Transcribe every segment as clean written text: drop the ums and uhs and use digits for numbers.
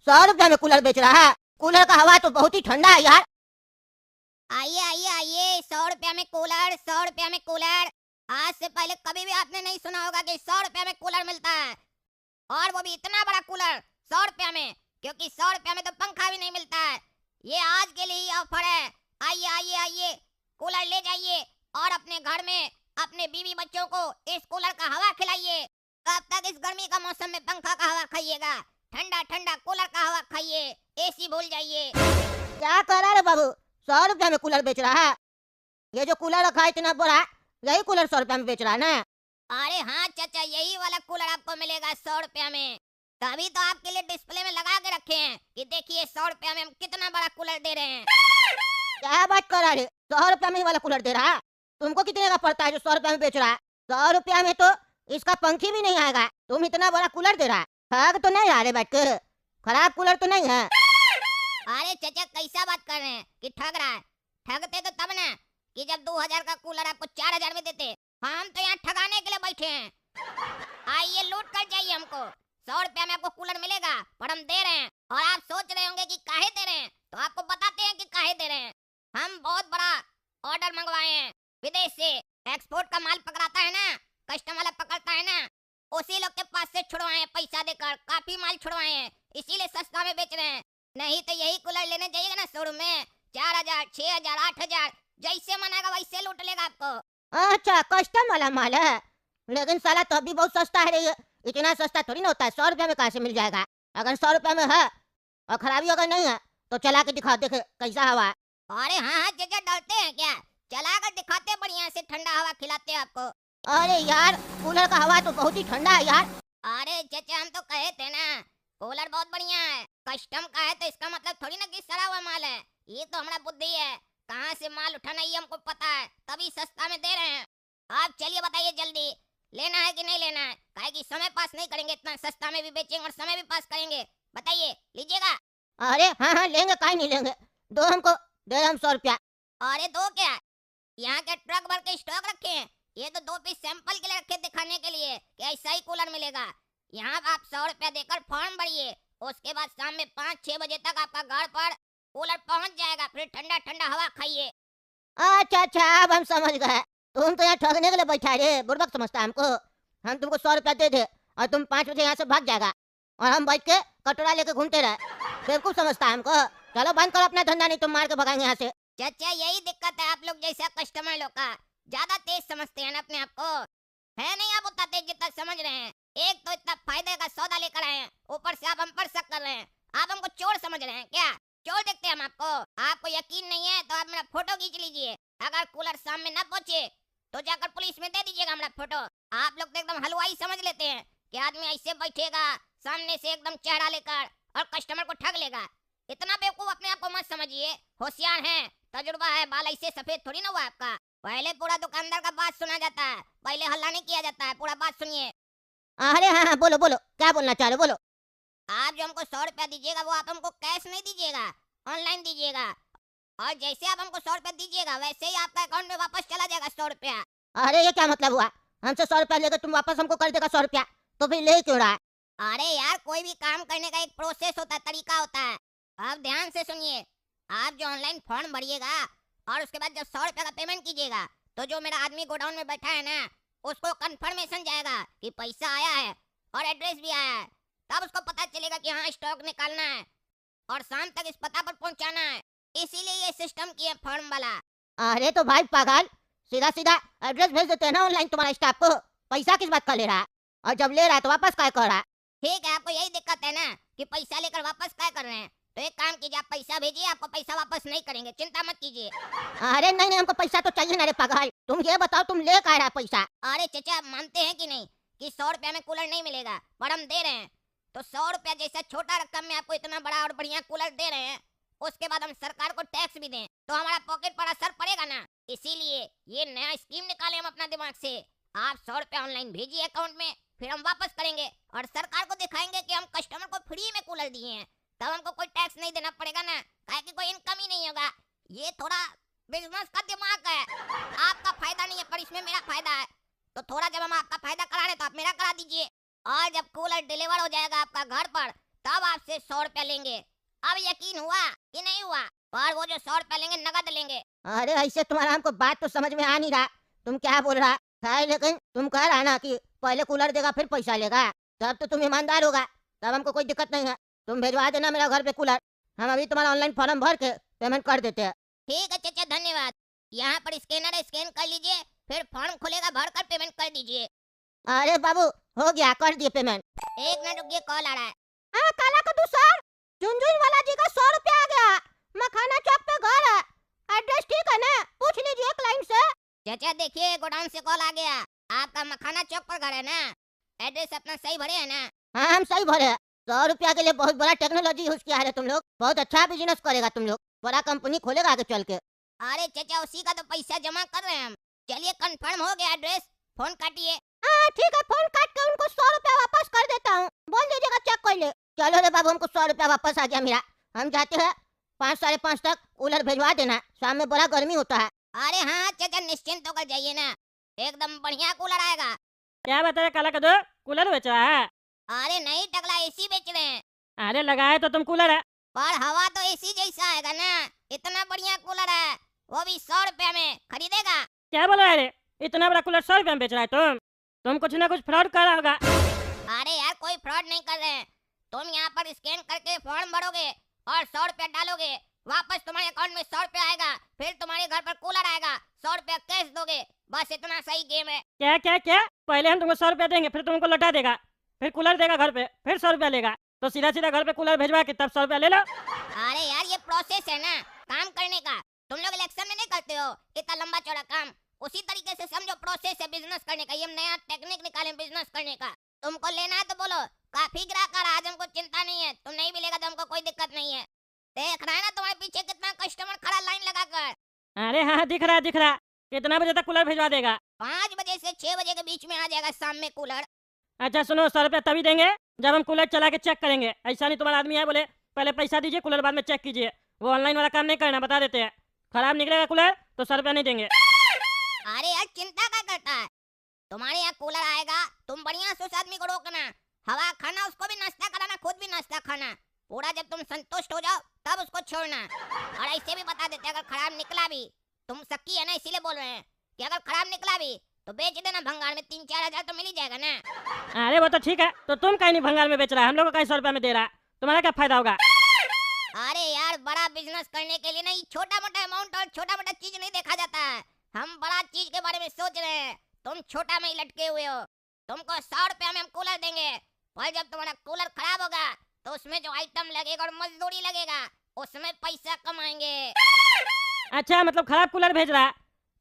100 रुपया में कूलर बेच रहा है। कूलर का हवा तो बहुत ही ठंडा है यार। आइए आइए आइए, 100 रुपया में कूलर, 100 रुपया में कूलर। आज से पहले कभी भी आपने नहीं सुना होगा कि 100 रुपया में कूलर मिलता है, और वो भी इतना बड़ा कूलर 100 रुपया में, क्योंकि 100 रुपया में तो पंखा भी नहीं मिलता है। ये आज के लिए ही ऑफर है। आइए आइए आइए, कूलर ले जाइए और अपने घर में अपने बीवी बच्चों को इस कूलर का हवा खिलाइए। कब तक इस गर्मी का मौसम में पंखा का हवा खाइएगा? ठंडा ठंडा कूलर का हवा खाइए, एसी भूल जाइए। क्या कर रहा है बाबू? 100 रुपया में कूलर बेच रहा है। ये जो कूलर रखा है इतना बड़ा, यही कूलर 100 रुपया में बेच रहा है ना? अरे हाँ चाचा, यही वाला कूलर आपको मिलेगा 100 रुपया में। तभी तो आपके लिए डिस्प्ले में लगा के रखे हैं कि देखिए 100 रुपया में हम कितना बड़ा कूलर दे रहे हैं। क्या बात कर रहा है? 100 रुपया में ही वाला कूलर दे रहा है? तुमको कितने का पड़ता है जो 100 रुपया में बेच रहा है? 100 रुपया में तो इसका पंखी भी नहीं आएगा, तुम इतना बड़ा कूलर दे रहा है। ठग तो नहीं आ रहे बैठ के? खराब कूलर तो नहीं है? अरे चाचा, कैसा बात कर रहे हैं कि ठग रहा है? ठगते तो तब ना कि जब 2000 का कूलर आपको 4000 में देते। हम तो यहाँ ठगाने के लिए बैठे हैं। आइए लूट कर जाइए हमको। 100 रुपया में आपको कूलर मिलेगा, पर हम दे रहे हैं। और आप सोच रहे होंगे कि काहे दे रहे हैं, तो आपको बताते हैं कि काहे दे रहे हैं। हम बहुत बड़ा ऑर्डर मंगवाए हैं विदेश से। एक्सपोर्ट का माल पकड़ाता है ना, कस्टम वाला पकड़ता है ना, उसी लोग के पास से छुड़वाए हैं पैसा देकर। काफी माल छुड़वाए हैं, इसीलिए सस्ता में बेच रहे हैं। नहीं तो यही कूलर लेने जाइएगा ना शोरूम में, 4000, 6000, 8000 जैसे मनाएगा वैसे लूट लेगा आपको। अच्छा, कस्टम वाला माल है। लेकिन साला तो अभी बहुत सस्ता है रे ये। इतना सस्ता थोड़ी ना होता है। 100 रुपया में कहाँ से मिल जाएगा? अगर 100 रुपया में है और खराबी अगर नहीं है तो चला के दिखा, देखे कैसा हवा है। अरे हाँ हाँ चाचा, डरते हैं क्या? चलाकर दिखाते, बढ़िया से ठंडा हवा खिलाते हैं आपको। अरे यार, कूलर का हवा तो बहुत ही ठंडा है यार। अरे चाचा, हम तो कहे थे ना कूलर बहुत बढ़िया है। कस्टम का है तो इसका मतलब थोड़ी ना कि सड़ा हुआ माल है। ये तो हमारा बुद्धि है, कहाँ से माल उठाना ये हमको पता है, तभी सस्ता में दे रहे हैं। आप चलिए बताइए जल्दी, लेना है कि नहीं लेना है? काहे कि समय पास नहीं करेंगे, इतना सस्ता में भी बेचेंगे और समय भी पास करेंगे। बताइए, लीजिएगा? अरे हाँ हाँ लेंगे, काहे नहीं लेंगे। दो हमको, दे हम 100 रुपया। अरे दो क्या, यहाँ के ट्रक भर के स्टॉक रखे हैं। ये तो 2 पीस सैंपल के लिए रखे, दिखाने के लिए कि ऐसा ही कूलर मिलेगा। यहाँ आप 100 रुपया देकर फॉर्म भरिए, उसके बाद शाम में 5-6 बजे तक आपका घर पर कूलर पहुँच जाएगा। फिर ठंडा ठंडा हवा खाइए। अच्छा अच्छा, अब हम समझ गए। तुम तो यहाँ ठगने के लिए बैठा रे, बुड़बक समझता है हमको। हम तुमको 100 रुपया दे दे और तुम 5 बजे यहाँ से भाग जाएगा, और हम बैठ के कटोरा लेके घूमते रहे। बेवकूफ समझता है हमको। चलो बंद करो अपना धंधा, नहीं तो मार के भगाएंगे यहाँ से। चाचा, यही दिक्कत है आप लोग जैसा कस्टमर लोग का, ज्यादा तेज समझते हैं ना अपने आप को। है नहीं आप उतना तेज जितना समझ रहे हैं। एक तो इतना फायदे का सौदा लेकर आए हैं, ऊपर से आप हम पर शक कर रहे हैं। आप हमको चोर समझ रहे हैं क्या? चोर देखते हैं हम आपको? आपको यकीन नहीं है तो आप मेरा फोटो खींच लीजिए। अगर कूलर शाम में न पहुंचे तो जाकर पुलिस में दे दीजिएगा हमारा फोटो। आप लोग तो एकदम हलवाई समझ लेते हैं कि आदमी ऐसे बैठेगा सामने से एकदम चेहरा लेकर और कस्टमर को ठग लेगा। इतना बेवकूफ अपने आप को मत समझिए। होशियार हैं, तजुर्बा है, बाल ऐसे सफेद थोड़ी ना हुआ आपका। पहले पूरा दुकानदार का बात सुना जाता है, पहले हल्ला नहीं किया जाता है। पूरा बात सुनिए। अरे हाँ हाँ, बोलो बोलो, क्या बोलना चाह रहे हो, बोलो। आप जो हमको 100 रुपया दीजिएगा वो आप हमको कैश नहीं दीजिएगा, ऑनलाइन दीजिएगा। और जैसे आप हमको 100 रुपया दीजिएगा वैसे ही आपका अकाउंट में वापस चला जाएगा 100 रुपया। अरे ये क्या मतलब हुआ? हमसे 100 रुपया लेकर तुम वापस हमको कर देगा 100 रुपया, तो फिर ले क्यों रहा है? अरे यार, कोई भी काम करने का एक प्रोसेस होता है, तरीका होता है। आप ध्यान से सुनिए। आप जो ऑनलाइन फॉर्म भरिएगा और उसके बाद जब 100 रुपया का पेमेंट कीजिएगा, तो जो मेरा आदमी गोडाउन में बैठा है ना, उसको कंफर्मेशन जाएगा कि पैसा आया है और एड्रेस भी आया है। तब उसको पता चलेगा कि हाँ स्टॉक निकालना है और शाम तक इस पता पर पहुंचाना है। इसीलिए ये सिस्टम किए फॉर्म वाला। अरे तो भाई पागल, सीधा सीधा एड्रेस भेज देते हैं ना ऑनलाइन तुम्हारा स्टाफ को। पैसा किस बात का ले रहा है? और जब ले रहा है तो वापस काय कर रहा है? ठीक है, आपको यही दिक्कत है ना कि पैसा लेकर वापस क्या कर रहे हैं। तो एक काम कीजिए, आप पैसा भेजिए, आपको पैसा वापस नहीं करेंगे, चिंता मत कीजिए। अरे नहीं नहीं, हमको पैसा तो चाहिए ना रे पागल। तुम ये बताओ, तुम ले का रहा है पैसा? अरे चाचा, आप मानते हैं कि नहीं कि 100 रुपया में कूलर नहीं मिलेगा, पर हम दे रहे हैं। तो 100 रुपया जैसा छोटा रकम में आपको इतना बड़ा और बढ़िया कूलर दे रहे हैं, उसके बाद हम सरकार को टैक्स भी दें तो हमारा पॉकेट पर असर पड़ेगा ना। इसीलिए ये नया स्कीम निकाले हम अपना दिमाग से। आप 100 रुपया ऑनलाइन भेजिए अकाउंट में, फिर हम वापस करेंगे और सरकार को दिखाएंगे कि हम कस्टमर को फ्री में कूलर दिए हैं। तब हमको कोई टैक्स नहीं देना पड़ेगा ना, काहे कि कोई इनकम ही नहीं होगा। ये थोड़ा बिजनेस का दिमाग है। आपका फायदा नहीं है पर इसमें मेरा फायदा है। तो थोड़ा जब हम आपका फायदा करा रहे तो आप मेरा करा दीजिए। और जब कूलर डिलीवर हो जाएगा आपका घर पर, तब आपसे 100 रुपया लेंगे। अब यकीन हुआ कि नहीं हुआ? और वो जो 100 रुपया लेंगे नगद लेंगे। अरे ऐसे तुम्हारा हमको बात तो समझ में आ नहीं रहा, तुम क्या बोल रहा है, लेकिन तुम कह रहा ना कि पहले कूलर देगा फिर पैसा लेगा, तब तो तुम ईमानदार होगा, तब हमको कोई दिक्कत नहीं है। तुम भेजवा देना मेरा घर पे कूलर, हम अभी तुम्हारा ऑनलाइन फॉर्म भर के पेमेंट कर देते हैं। ठीक है चाचा, धन्यवाद। यहाँ पर स्कैनर है, स्कैन कर लीजिए, फिर फॉर्म खुलेगा, भर कर पेमेंट कर दीजिए। अरे बाबू हो गया, कर दिए पेमेंट। एक मिनट रुकिए, कॉल आ रहा है। हाँ काला कद्दू सर, झुनझुन वाला जी का 100 रुपया आ गया, मखाना चौक पे घर है, एड्रेस ठीक है ना, पूछ लीजिए क्लाइंट से। चाचा देखिए, गोडाउन से कॉल आ गया, आपका मखाना चौक पर घर है ना? एड्रेस अपना सही भरे है ना? हाँ हम सही भरे हैं। 100 रुपया के लिए बहुत बड़ा टेक्नोलॉजी यूज किया है तुम लोग, बहुत अच्छा बिजनेस करेगा तुम लोग, बड़ा कंपनी खोलेगा आगे चल के। अरे चाचा उसी का तो पैसा जमा कर रहे हैं हम। चलिए कंफर्म हो गया एड्रेस, फोन काटिए। हाँ ठीक है, फोन काट के उनको 100 रुपया वापस कर देता हूँ, बोल दीजिएगा चेक कर ले। चलो रे बाबू, हमको 100 रुपया वापस आ गया मेरा, हम जाते हैं, 5 साढ़े 5 तक कूलर भिजवा देना, शाम में बड़ा गर्मी होता है। अरे हाँ चाचा, निश्चिंत होकर जाइए ना, एकदम बढ़िया कूलर आएगा। क्या बता रहे काला कदू, कूलर बेच रहा है? अरे नहीं टकला, एसी बेच रहे हैं। अरे लगाए तो तुम कूलर है। पर हवा तो एसी जैसा आएगा ना, इतना बढ़िया कूलर है, वो भी 100 रुपया में। खरीदेगा? क्या बोल रहा है रे, इतना बड़ा कूलर 100 रुपया में बेच रहा है तुम कुछ ना कुछ फ्रॉड कर रहा होगा। अरे यार कोई फ्रॉड नहीं कर रहे हैं, तुम यहाँ पर स्कैन करके फॉर्म भरोगे और 100 रुपया डालोगे, वापस तुम्हारे अकाउंट में 100 रुपया आएगा, फिर तुम्हारे घर पर कूलर आएगा, 100 रुपया कैश दोगे, बस इतना सही गेम है। क्या क्या क्या, पहले हम तुमको 100 रुपया देंगे, फिर तुमको लौटा देगा, फिर कूलर देगा घर पे, फिर 100 रुपया लेगा, तो सीधा सीधा घर पे कूलर भेजवा के तब 100 रुपया ले लो। अरे यार ये प्रोसेस है ना काम करने का, तुम लोग इलेक्शन में नहीं करते हो इतना लंबा चौड़ा काम, उसी तरीके से समझो प्रोसेस है बिजनेस करने का। ये हम नया टेक्निक निकाले बिजनेस करने का, तुमको लेना है तो बोलो, काफी ग्राहक आ रहा है आज, हमको चिंता नहीं है, तुम नहीं मिलेगा तो हमको कोई दिक्कत नहीं है। देख रहा है ना तुम्हारे पीछे कितना कस्टमर खड़ा लाइन लगाकर। अरे हाँ दिख रहा है दिख रहा, कितना बजे तक कूलर भेजवा देगा? 5 बजे से 6 बजे के बीच में आ जाएगा शाम में कूलर। अच्छा सुनो, 100 रुपया तभी देंगे जब हम कूलर चला के चेक करेंगे, ऐसा नहीं तुम्हारा आदमी है बोले पहले पैसा दीजिए कूलर बाद में चेक कीजिए, वो ऑनलाइन वाला काम नहीं करना, बता देते हैं। खराब निकलेगा कूलर तो 100 रुपया नहीं देंगे। अरे यार चिंता क्या करता है, तुम्हारे यहाँ कूलर आएगा, तुम बढ़िया से उस आदमी को रोकना, हवा खाना, उसको भी नाश्ता कराना, खुद भी नाश्ता खाना, पूरा जब तुम संतुष्ट हो जाओ तब उसको छोड़ना। और ऐसे भी बता देते अगर खराब निकला भी, तुम सक्की है ना इसीलिए बोल रहे हैं कि अगर खराब निकला भी तो बेच देना भंगार में, 3-4 हजार तो मिल ही जाएगा ना। अरे वो तो ठीक है, तो तुम कहीं नहीं भंगार में बेच रहा है, हम लोग को कहीं 100 रुपया में दे रहा है, तुम्हारा क्या फायदा होगा? अरे यार बड़ा बिजनेस करने के लिए नहीं छोटा मोटा अमाउंट और छोटा मोटा चीज नहीं देखा जाता है, हम बड़ा चीज के बारे में सोच रहे हैं, तुम छोटा में ही लटके हुए हो। तुमको 100 रुपया में हम कूलर देंगे, पर जब तुम्हारा कूलर खराब होगा तो उसमें जो आइटम लगेगा और मजदूरी लगेगा उसमें पैसा कमाएंगे। अच्छा मतलब खराब कूलर भेज रहा है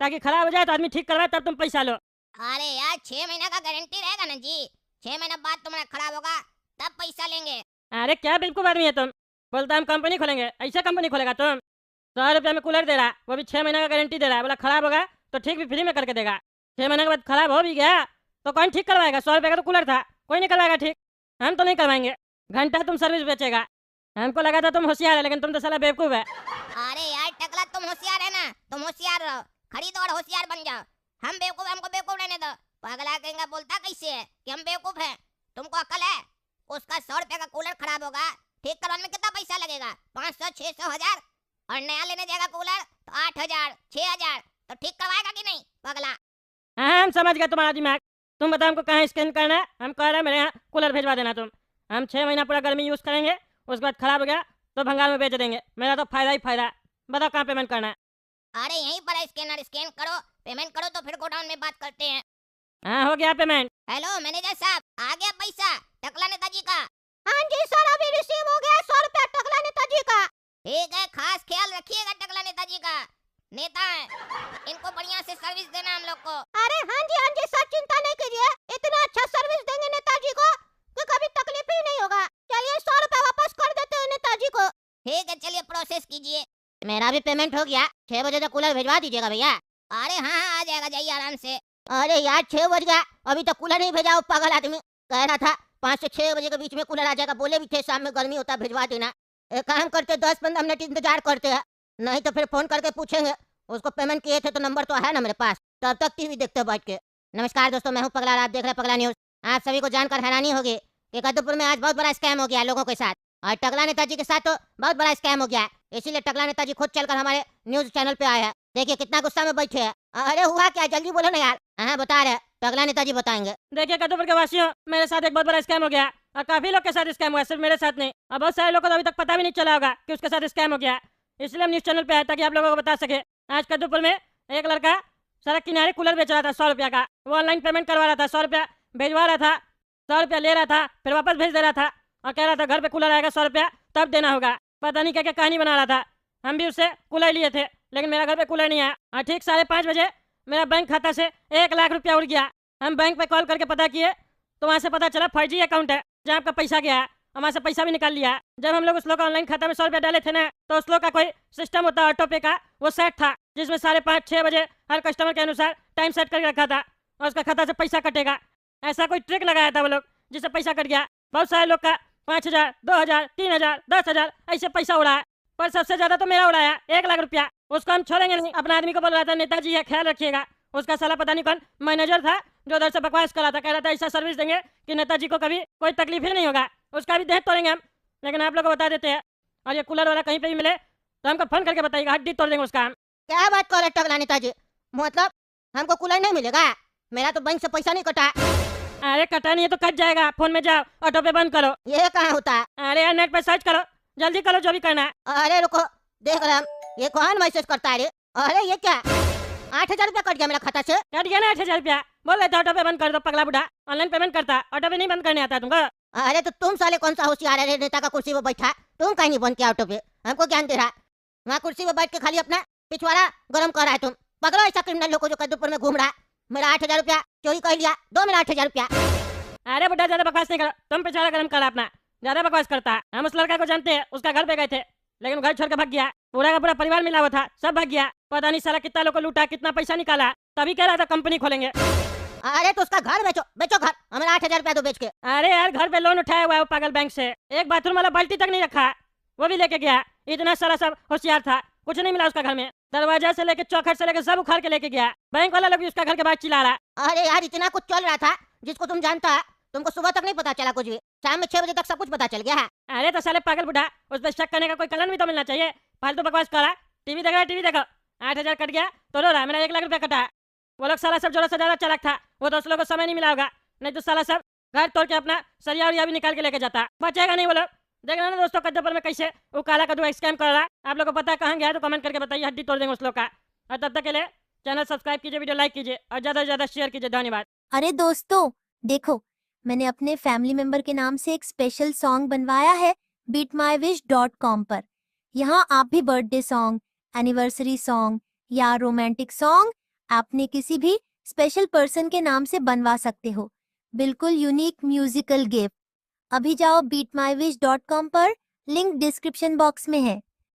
ताकि खराब हो जाए तो आदमी ठीक करवाए तब तुम पैसा लो। अरे यार 6 महीना का गारंटी रहेगा ना जी, 6 महीना बाद तुम्हारा खराब होगा तब पैसा लेंगे। अरे क्या बेवकूफ आदमी है तुम, बोलता हम कंपनी खोलेंगे, ऐसा कंपनी खोलेगा तुम? 100 रुपया में कूलर दे रहा है, वो भी 6 महीना का गारंटी दे रहा है, बोला खराब होगा तो ठीक भी फ्री में करके देगा, 6 महीने के बाद खराब हो भी गया तो कौन ठीक करवाएगा? 100 रुपये का तो कूलर था, कोई नहीं करवाएगा ठीक, हम तो नहीं करवाएंगे, घंटा तुम सर्विस बेचेगा। हमको लगा था तुम होशियार है लेकिन तुम तो साला बेवकूफ है। अरे यार टकला तुम होशियार है ना, तुम होशियार रहो, खरीदो और होशियार बन जाओ, हम बेवकूफ, हमको बेवकूफ रहने दो। पगला कहेंगे बोलता कैसे है कि हम बेवकूफ हैं, तुमको अकल है? उसका 100 रुपये का कूलर खराब होगा, ठीक करवाने में कितना पैसा लगेगा? 500, 600, 1000, और नया लेने जाएगा कूलर तो 8000, 6000, तो ठीक करवाएगा कि नहीं पगला? हाँ हम समझ गए तुम्हारा दिमाग, तुम बताओ हमको कहाँ स्कैन करना है, हम कह रहे हैं मेरे यहाँ कूलर भेजवा देना तुम, हम 6 महीना पूरा गर्मी यूज़ करेंगे, उसके बाद खराब हो गया तो भंगार में बेच देंगे, मेरा तो फायदा ही फायदा है। बताओ कहाँ पेमेंट करना है? अरे यहीं पर है स्कैनर, स्कैन करो, पेमेंट करो तो फिर गोडाउन में बात करते हैं। हाँ हो गया पेमेंट। हेलो मैनेजर साहब, आ गया पैसा टकला नेताजी का? हाँ जी सर, अभी रिसीव हो गया 100 रुपया टकला नेताजी का। ठीक है, खास ख्याल रखिएगा टकला नेताजी का, नेता है, इनको बढ़िया से सर्विस देना हम लोग को। अरे हाँ जी सर, चिंता नहीं कीजिए, इतना अच्छा सर्विस देंगे नेताजी को कि कभी तकलीफ ही नहीं होगा। चलिए 100 रुपया वापस कर देते हैं नेताजी को। ठीक है चलिए प्रोसेस कीजिए। मेरा भी पेमेंट हो गया, 6 बजे तक कूलर भिजवा दीजिएगा भैया। अरे हाँ आ जाएगा, जाइए आराम से। अरे यार 6 बज गया, अभी तक कूलर नहीं भेजा, वो पागल आदमी कह रहा था 5 से 6 बजे के बीच में कूलर आ जाएगा, बोले भी थे शाम में गर्मी होता है भिजवा देना। एक काम करते 10-15 मिनट इंतजार करते हैं, नहीं तो फिर फोन करके पूछेंगे, उसको पेमेंट किए थे तो नंबर तो है ना मेरे पास, तब तक टीवी देखते बैठ के। नमस्कार दोस्तों, मैं हूँ पगला, आप देख रहे हैं पगला न्यूज। आप सभी को जानकर हैरानी होगी कि कद्दूपुर में आज बहुत बड़ा स्कैम हो गया है लोगों के साथ, और टकला नेताजी के साथ तो बहुत बड़ा स्कैम हो गया है। इसीलिए टकला नेताजी खुद चलकर हमारे न्यूज चैनल पे आए हैं। देखिए कितना गुस्सा में बैठे हैं। अरे हुआ क्या, जल्दी बोलो ना यार। हाँ बता रहे, टकला नेताजी बताएंगे। देखिए कद्दूपुर के वासियों, मेरे साथ एक बहुत बड़ा स्कैम हो गया और काफी लोग के साथ स्कैम हुआ, सिर्फ मेरे साथ नहीं। और बहुत सारे लोगों को तो अभी तक पता भी नहीं चला होगा कि उसके साथ स्कैम हो गया। इसलिए हम न्यूज चैनल पे आए ताकि आप लोगों को बता सके। आज कद्दूपुर में एक लड़का सड़क किनारे कूलर बेच रहा था 100 रुपया का। वो ऑनलाइन पेमेंट करवा रहा था, 100 रुपया भेजवा रहा था, 100 रुपया ले रहा था, फिर वापस भेज दे रहा था और कह रहा था घर पे कूलर आएगा 100 रुपया तब देना होगा। पता नहीं क्या क्या कहानी बना रहा था। हम भी उससे कूलर लिए थे, लेकिन मेरा घर पे कूलर नहीं आया। और ठीक 5:30 बजे मेरा बैंक खाता से 1 लाख रुपया उड़ गया। हम बैंक पे कॉल करके पता किए तो वहाँ से पता चला फर्जी अकाउंट है जहाँ आपका पैसा गया है। हमारे से पैसा भी निकाल लिया। जब हम लोग उस लोग का ऑनलाइन खाता में 100 रुपया डाले थे ना, तो उस लोग का कोई सिस्टम होता ऑटो पे का, वो सेट था जिसमें 5:30-6 बजे हर कस्टमर के अनुसार टाइम सेट करके रखा था और उसका खाता से पैसा कटेगा। ऐसा कोई ट्रिक लगाया था वो लोग जिससे पैसा कट गया। बहुत सारे लोग का 5,000, 2,000, 3,000, 10,000 ऐसे पैसा उड़ाया, पर सबसे ज्यादा तो मेरा उड़ाया 1 लाख रुपया। उसको हम छोड़ेंगे नहीं। अपना आदमी को बोल रहा था नेताजी है ख्याल रखिएगा। उसका साला पता नहीं कौन मैनेजर था जो उधर से बकवास कर रहा था, कह रहा था ऐसा सर्विस देंगे कि नेताजी को कभी कोई तकलीफ ही नहीं होगा, उसका भी देह तोड़ेंगे हम। लेकिन आप लोग को बता देते हैं, और ये कूलर वाला कहीं पे भी मिले तो हमको फोन करके बताइएगा, हड्डी तोड़ देंगे उसका हम। क्या बात कर रहे टकला नेताजी, मतलब हमको कूलर नहीं मिलेगा? मेरा तो बैंक से पैसा नहीं कटा। अरे कटा नहीं है तो कट जाएगा। फोन में जाओ, ऑटो पे बंद करो। ये कहाँ होता है? अरे यार नेट पे सर्च करो, जल्दी करो जो भी करना है। अरे रुको, देख रहे हम, ये कौन मैसेज करता है रे? अरे ये क्या, 8,000 रुपया कट गया मेरा खाता से। कट गया ना 8,000 रुपया। बोल रहे थे ऑटो पे बंद कर दो पगला बुढ़ा, ऑनलाइन पेमेंट करता, ऑटो पे नहीं बंद करने आता तुमको। अरे तो तुम साले कौन सा होशियार है, नेता का कुर्सी पे बैठा, तुम कहीं नहीं बंद किया ऑटो पे, हमको ज्ञान दे रहा है। वहाँ कुर्सी पे बैठ के खाली अपना पिछवाड़ा गरम कर रहा है। तुम पकड़ो ऐसा क्रिमिनल लोग को जो कद्दूपुर में घूम रहा है। मेरा 8,000 रुपया चोरी कर लिया, दो मेरा 8,000 रुपया। अरे बुढ़ा ज्यादा बकवास नहीं करो, तुम पिछवाड़ा गरम करा अपना, ज्यादा बकवास करता है। हम उस लड़का को जानते हैं, उसका घर पे गए थे लेकिन घर छोड़ के भाग गया। पूरा का पूरा परिवार मिला हुआ था, सब भाग गया। पता नहीं साला कितना लोग को लूटा, कितना पैसा निकाला, तभी कह रहा था कंपनी खोलेंगे। अरे तो उसका घर बेचो, बेचो घर, हमारा 8,000 रुपया दो बेच के। अरे यार घर पे लोन उठाया हुआ है वो पागल बैंक से, एक बाथरूम वाला बाल्टी तक नहीं रखा, वो भी लेके गया। इतना सारा सब होशियार था, कुछ नहीं मिला उसका घर में। दरवाजा से लेके चौखट से लेके सब उखाड़ के लेके गया। बैंक वाला लोग भी उसका घर के बाहर चिल्ला रहा। अरे यार इतना कुछ चल रहा था जिसको तुम जानता है, तुमको सुबह तक नहीं पता चला कुछ भी, शाम में 6 बजे तक सब कुछ पता चल गया है। अरे तो साले पागल बुढ़ा, उस पर शक करने का कोई कलन भी तो मिलना चाहिए। फालतू बकवास कर रहा। टीवी देख रहा है, टीवी देखो। 8,000 कट गया तो रो रहा, मेरा 1 लाख रुपया कटा है। वो लोग साला सब जोरों से ज्यादा चालाक था, वो दोस्त लोग को समय नहीं मिला होगा, नहीं तो साला सब घर तोड़ के अपना सरिया उरिया भी निकाल के लेके जाता। बचेगा नहीं वो लोग। देख रहे ना दोस्तों कद्दूपुर में कैसे वो काला कद्दू स्कैम कर रहा है। आप लोग को पता है कहाँ गया तो कमेंट करके बताइए, हड्डी तोड़ देंगे उस लोग का। और तब तक के लिए चैनल सब्सक्राइब कीजिए, वीडियो लाइक कीजिए और ज्यादा से ज्यादा शेयर कीजिए। धन्यवाद। अरे दोस्तों देखो, मैंने अपने फैमिली मेंबर के नाम से एक स्पेशल सॉन्ग बनवाया है beatmywish.com पर। यहाँ आप भी बर्थडे सॉन्ग, एनिवर्सरी सॉन्ग या रोमांटिक सॉन्ग आपने किसी भी स्पेशल पर्सन के नाम से बनवा सकते हो, बिल्कुल यूनिक म्यूजिकल गिफ्ट। अभी जाओ beatmywish.com पर, लिंक डिस्क्रिप्शन बॉक्स में है।